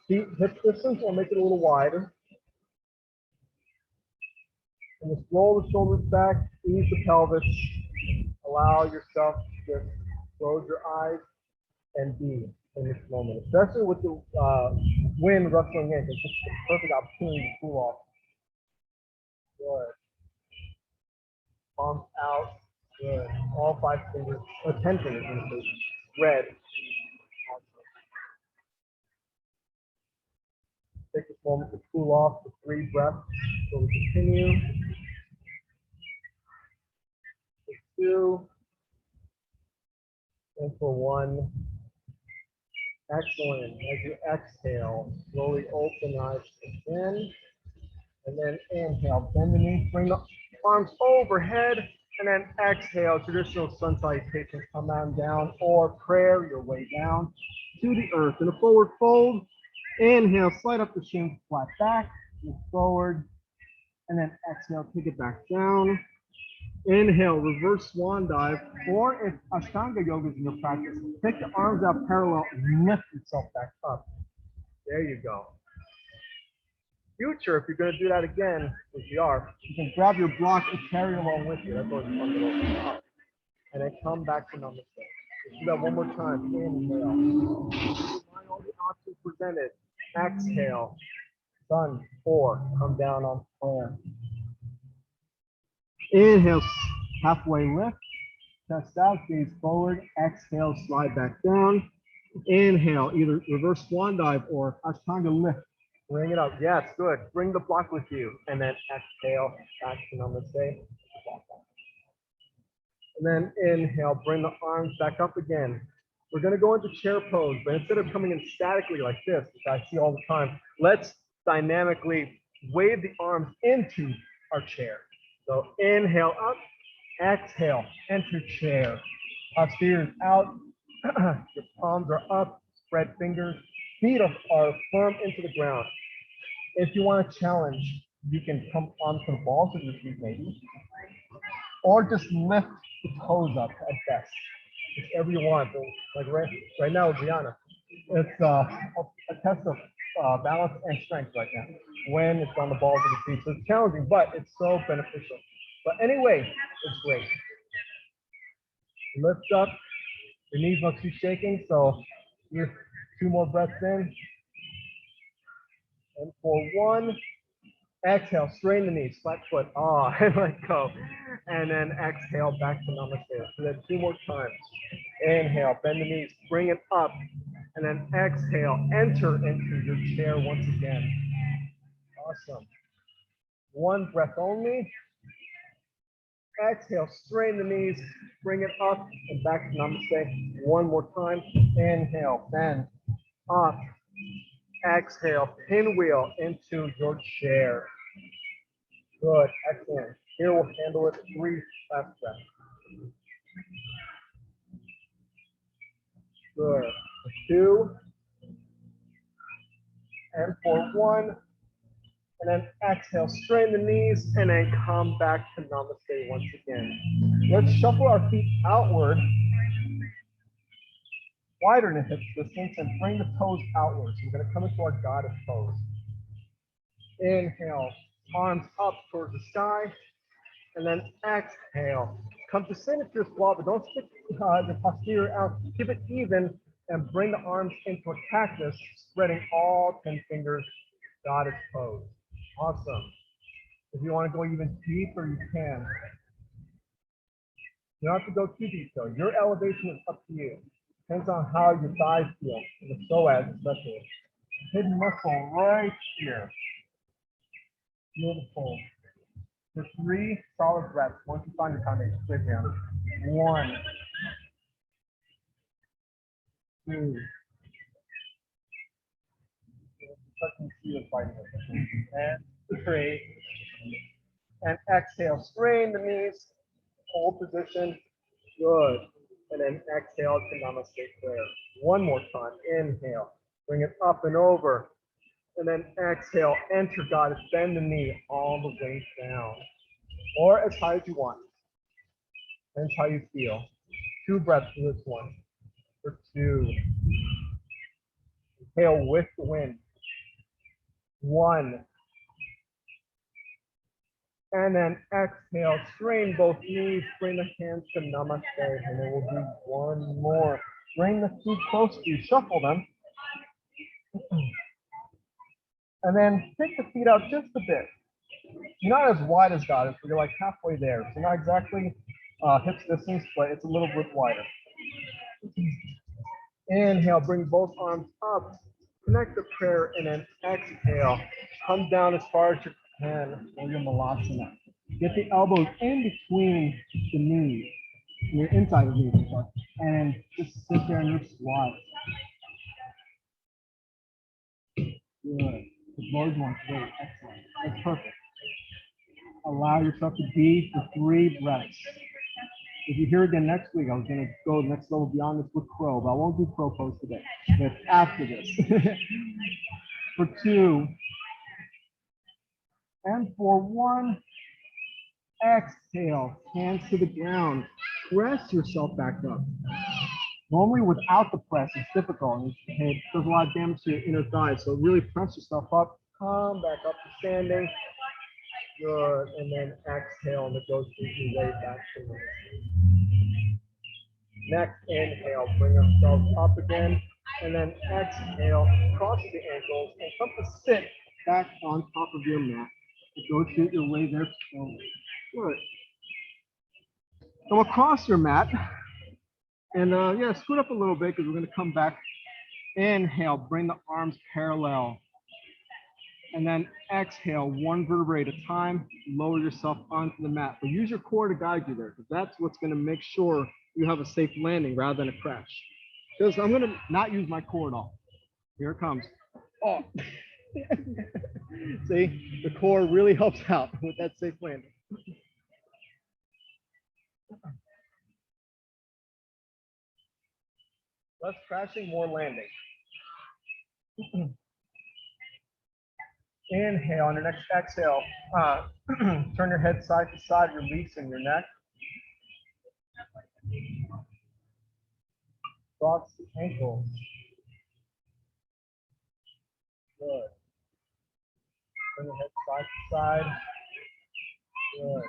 Feet hip distance or make it a little wider. And just roll the shoulders back, ease the pelvis. Allow yourself to just close your eyes and be in this moment, especially with the wind rustling in. It's just a perfect opportunity to cool off. Good. Palms out. Good. All 5 fingers, or 10 fingers in this case. Red. Take this moment to cool off for 3 breaths. So we continue. 2. And for 1. Excellent. As you exhale, slowly open your eyes again. And then inhale, bend the knees, bring the arms overhead, and then exhale, traditional sun salutation, come on down, or prayer your way down to the earth. In a forward fold, inhale, slide up the shins, flat back, move forward, and then exhale, take it back down. Inhale, reverse swan dive, or if Ashtanga yoga is in your practice, take the arms out parallel and lift yourself back up. There you go. Future, if you're going to do that again, which you are, you can grab your block and carry along with you. That's always fun to open up. And then come back to Namaste. Let's do that one more time. Inhale. Mind all the options presented. Exhale. Done. 4. Come down on prayer. Inhale, halfway lift, chest out, gaze forward. Exhale, slide back down. Inhale, either reverse swan dive or Ashtanga lift. Bring it up. Yes, good. Bring the block with you. And then exhale back to namaste. And then inhale, bring the arms back up again. We're going to go into chair pose, but instead of coming in statically like this, which I see all the time, let's dynamically wave the arms into our chair. So inhale up, exhale, enter chair. Posterior out, your palms are up, spread fingers, feet are firm into the ground. If you want to challenge, you can come onto the balls of your feet maybe, or just lift the toes up at best, whichever you want. So like right now, Brianna, it's a test of balance and strength right now when it's on the balls of the feet. So it's challenging, but it's so beneficial. But anyway, it's great. Lift up, your knees must be shaking. So here's 2 more breaths in. And for 1, exhale, straighten the knees, flat foot, and let go. And then exhale back to namaste. So then 2 more times. Inhale, bend the knees, bring it up. And then exhale, enter into your chair once again. Awesome. 1 breath only. Exhale, straighten the knees, bring it up and back to namaste. 1 more time. Inhale, bend, up. Exhale, pinwheel into your chair. Good, excellent. Here we'll handle it 3 last breaths. Good. For 2. And for 1. And then exhale, straighten the knees, and then come back to namaste once again. Let's shuffle our feet outward, wider than hip distance, and bring the toes outward. So we're going to come into our goddess pose. Inhale, arms up towards the sky, and then exhale. Come to signature squat, but don't stick the posterior out. Keep it even, and bring the arms into a cactus, spreading all 10 fingers, goddess pose. Awesome. If you want to go even deeper, you can. You don't have to go too deep though. Your elevation is up to you. Depends on how your thighs feel, and the psoas especially. Hidden muscle right here. Beautiful. For 3 solid breaths. Once you find your combination, sit down. 1, 2. Touching the fighting and 3. And exhale, straighten the knees, hold position. Good. And then exhale to namaste prayer. 1 more time. Inhale, bring it up and over. And then exhale, enter goddess, bend the knee all the way down. Or as high as you want. Depends how you feel. 2 breaths for this one. For 2. Inhale with the wind. 1. And then exhale, straighten both knees, bring the hands to namaste, and then we'll do 1 more. Bring the feet close to you, shuffle them. And then take the feet out just a bit. You're not as wide as goddess, but you're like halfway there. So not exactly hips distance, but it's a little bit wider. Inhale, bring both arms up. Connect the prayer, and then exhale. Come down as far as you can for your malasana. Get the elbows in between the knees, your inside of the knees, and just sit there in your squat. Good. The Lord's one, great, excellent. That's perfect. Allow yourself to be for 3 breaths. If you're here again next week, I was going to go next level beyond this with crow, but I won't do crow pose today. But after this. For 2. And for 1. Exhale, hands to the ground. Press yourself back up. Normally without the press, it's difficult. It does a lot of damage to your inner thighs. So really press yourself up. Come back up to standing. Good. And then exhale, and it goes your way back to me. Next inhale, bring yourself up again. And then exhale, cross the ankles and come to sit back on top of your mat. Negotiate your way there slowly. Good. Come across your mat. And yeah, scoot up a little bit because we're going to come back Inhale, bring the arms parallel. And then exhale, one vertebrae at a time, lower yourself onto the mat. But use your core to guide you there, because that's what's going to make sure you have a safe landing rather than a crash. Because I'm going to not use my core at all. Here it comes. Oh. See, the core really helps out with that safe landing. Less crashing, more landing. Inhale, on your next exhale, turn your head side to side, releasing your neck. Cross the ankles. Good. Turn your head side to side. Good.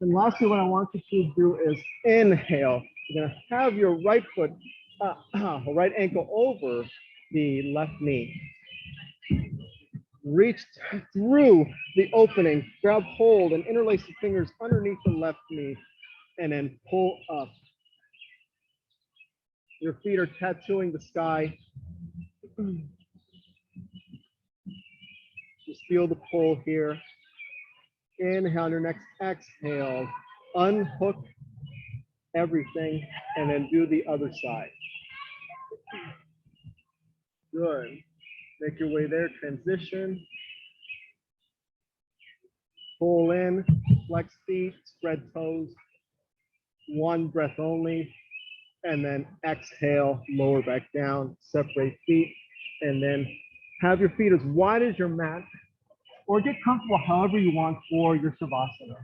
And lastly, what I want you to do is inhale. You're going to have your right foot, right ankle over the left knee. Reach through the opening, grab hold and interlace the fingers underneath the left knee, and then pull up. Your feet are tattooing the sky. Just feel the pull here. Inhale, on your next exhale, unhook everything, and then do the other side. Good. Make your way there, transition. Pull in, flex feet, spread toes. One breath only. And then exhale, lower back down, separate feet, and then have your feet as wide as your mat, or get comfortable however you want for your Savasana.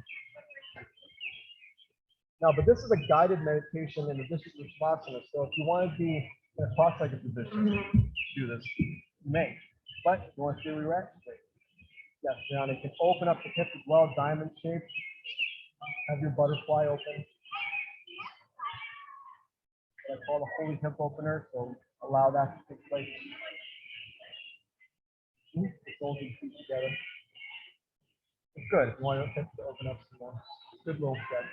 Now, but this is a guided meditation in addition to Savasana, so if you want to be in a cross-legged position, do this. You may, but if you want to stay relaxed, yes, now you can open up the hips as well, diamond shape. Have your butterfly open. I call the holy hip opener, so allow that to take place. The soles and feet together. It's good if you want your hips to open up some more. Good little stretch.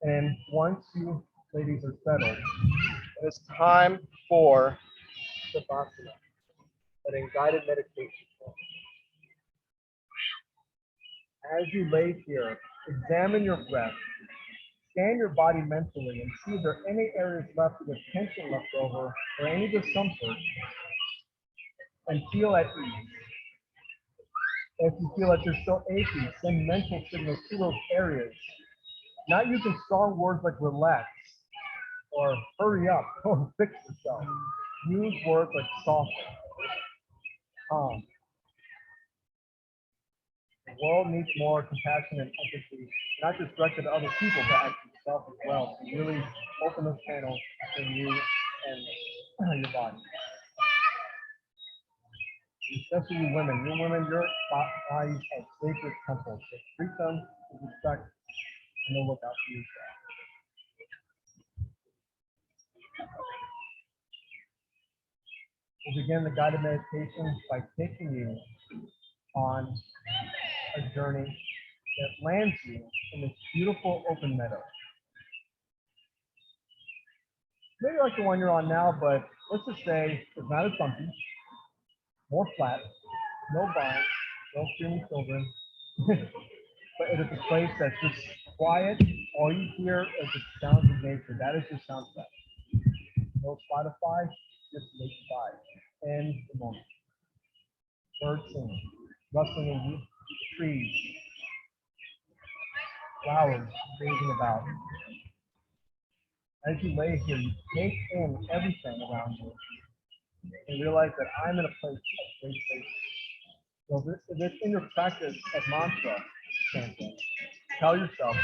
And once you ladies are settled, it is time for Savasana, but in guided meditation. As you lay here, examine your breath. Scan your body mentally and see if there are any areas left with tension left over or any discomfort, and feel at ease. If you feel that you're still aching, send mental signals to those areas. Not using strong words like relax or hurry up or fix yourself. Use words like soften, calm. The world needs more compassion and empathy, not just directed to other people, but actually yourself as well. To really open those channels between you and your body. Especially you women. You women, your bodies are sacred temples. So treat them with respect and they'll look out for you. We'll begin the guided meditation by taking you on a journey that lands you in this beautiful open meadow. Maybe like the one you're on now, but let's just say it's not as bumpy, more flat, no vines, no screaming children, but it is a place that's just quiet. All you hear is the sounds of nature. That is your soundtrack. No Spotify, just nature vibe and the moment. Birds singing, rustling in trees, flowers waving about. As you lay here, you take in everything around you and realize that I'm in a place of great safety. So if it's in your practice of mantra chanting, tell yourself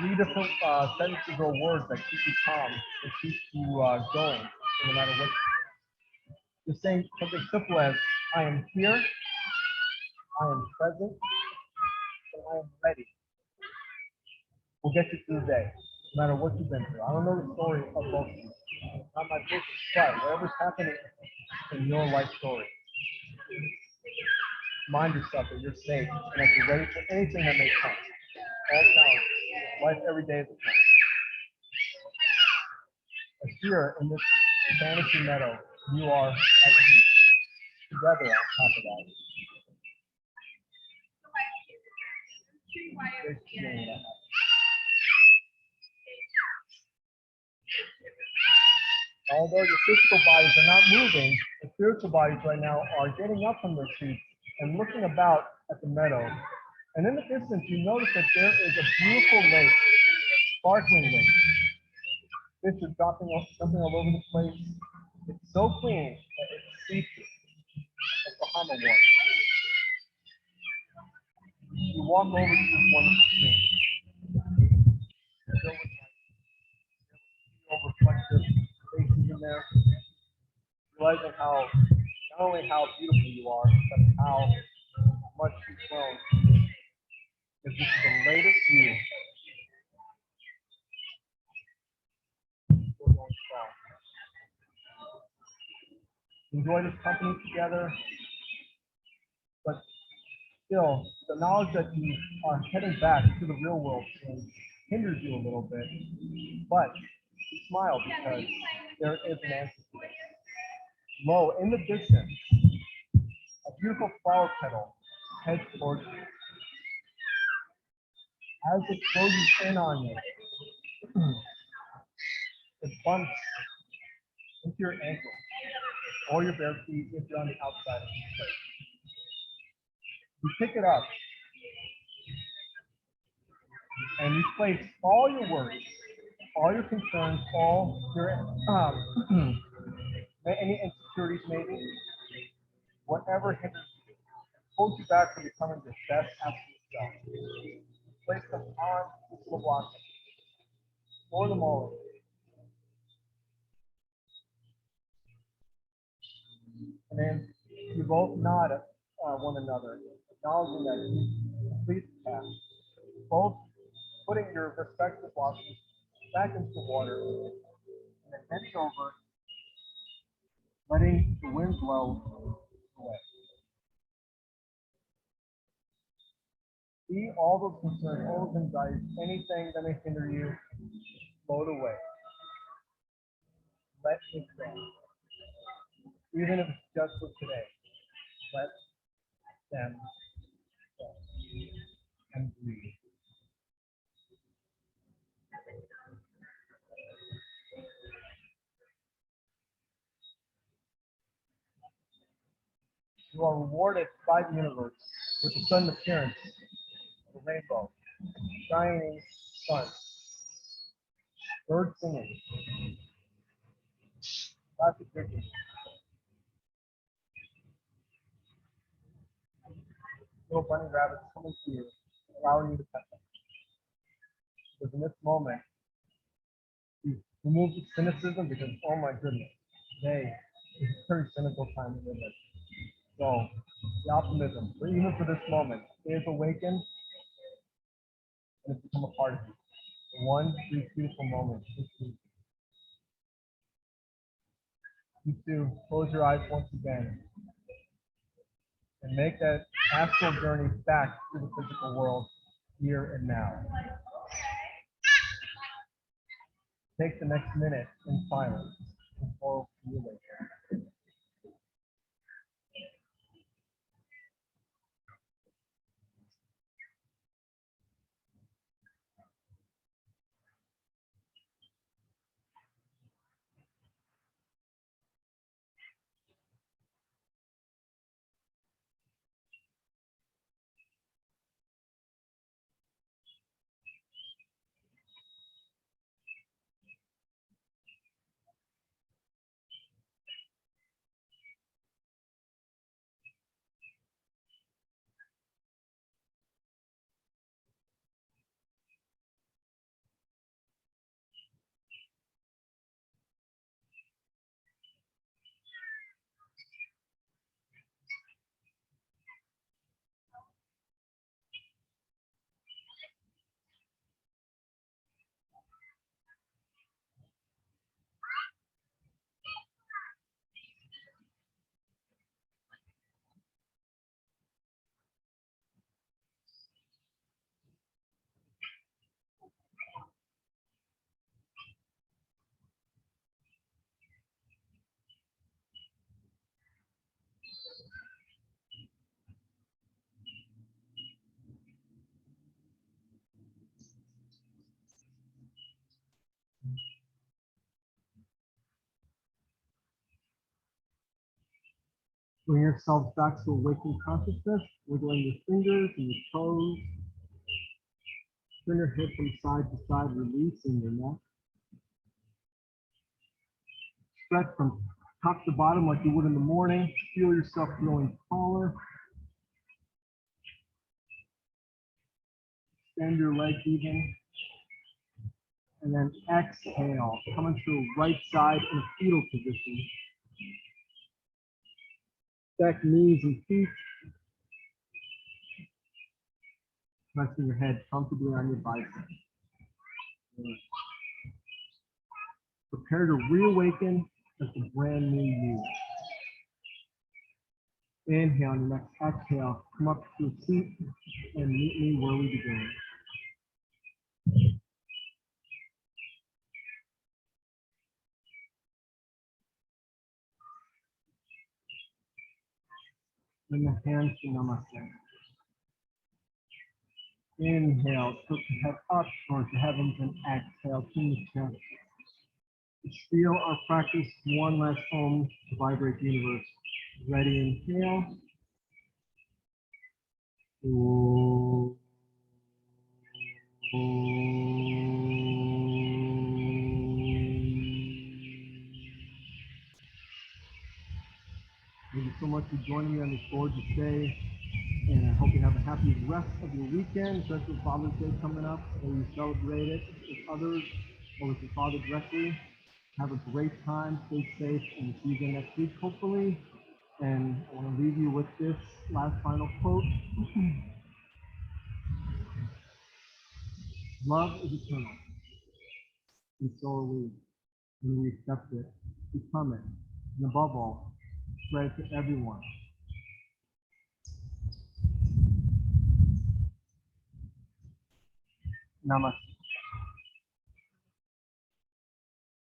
3 different sentences or words that keep you calm and keep you going no matter what you're doing. Just saying something simple as, I am here, I am present, and I am ready. We'll get you through the day, no matter what you've been through. I don't know the story of both of you. It's not my business, but whatever's happening in your life story, remind yourself that you're safe and that you're ready for anything that may come. All challenges. Life every day is a challenge. As here in this fantasy meadow, you are at peace, together on top of that. This feeling that happens. Although your physical bodies are not moving, the spiritual bodies right now are getting up from their seats and looking about at the meadow. And in the distance, you notice that there is a beautiful lake, sparkling lake. Fish are jumping all over the place. It's so clean that it's see-through, like Bahama water. You walk over to this wonderful stream. Filled with reflective faces in there, realizing how not only how beautiful you are, but how much you've grown. Because this is the latest view. Still going strong. Enjoy this company together, but still, the knowledge that you are heading back to the real world hinders you a little bit, but you smile because there is an answer to it. Low in the distance, a beautiful flower petal heads towards you. As it closes in on you, it bumps into your ankle or your bare feet if you're on the outside of the place. You pick it up and you place all your worries, all your concerns, all your any insecurities maybe, whatever hinders you, holds you back from becoming your best absolute self. Place them on the block, pour them all in. And then you both nod at one another, acknowledging that you complete the task. Both putting your respective blossoms back into the water, and then bending over, letting the wind blow away. See all those concerns, all those anxieties, anything that may hinder you, float away. Let it go. Even if it's just for today, let them go and breathe. You are rewarded by the universe with the sudden appearance of a rainbow, shining sun, birds singing, classic pictures, little bunny rabbits coming to you, allowing you to pet them. Because in this moment, you remove the cynicism because, oh my goodness, today is a very cynical time to live in. So the optimism, or even for this moment, is awakened and it's become a part of you. The one these beautiful moments. You two close your eyes once again and make that astral journey back to the physical world here and now. Take the next minute in silence before you awaken. Bring yourself back to awakened consciousness, wiggling your fingers and your toes. Turn your head from side to side, releasing your neck. Stretch from top to bottom like you would in the morning. Feel yourself growing taller. Extend your legs even. And then exhale, coming through right side in fetal position. Stack knees and feet. Resting your head comfortably on your biceps. Prepare to reawaken as a brand new you. Inhale, on your next exhale, come up to a seat and meet me where we begin. Bring the hands to namaste. Inhale, tilt the head up towards the heavens, and exhale, chin the chest. Let's feel our practice one last Om to vibrate the universe. Ready, inhale. Om. Thank you so much for joining me on this gorgeous day. And I hope you have a happy rest of your weekend, especially with Father's Day coming up, or you celebrate it with others or with your father directly. Have a great time, stay safe, and see you again next week, hopefully. And I want to leave you with this last final quote. Love is eternal, and so are we. When we accept it, become it, and above all, spread it to everyone. Namaste.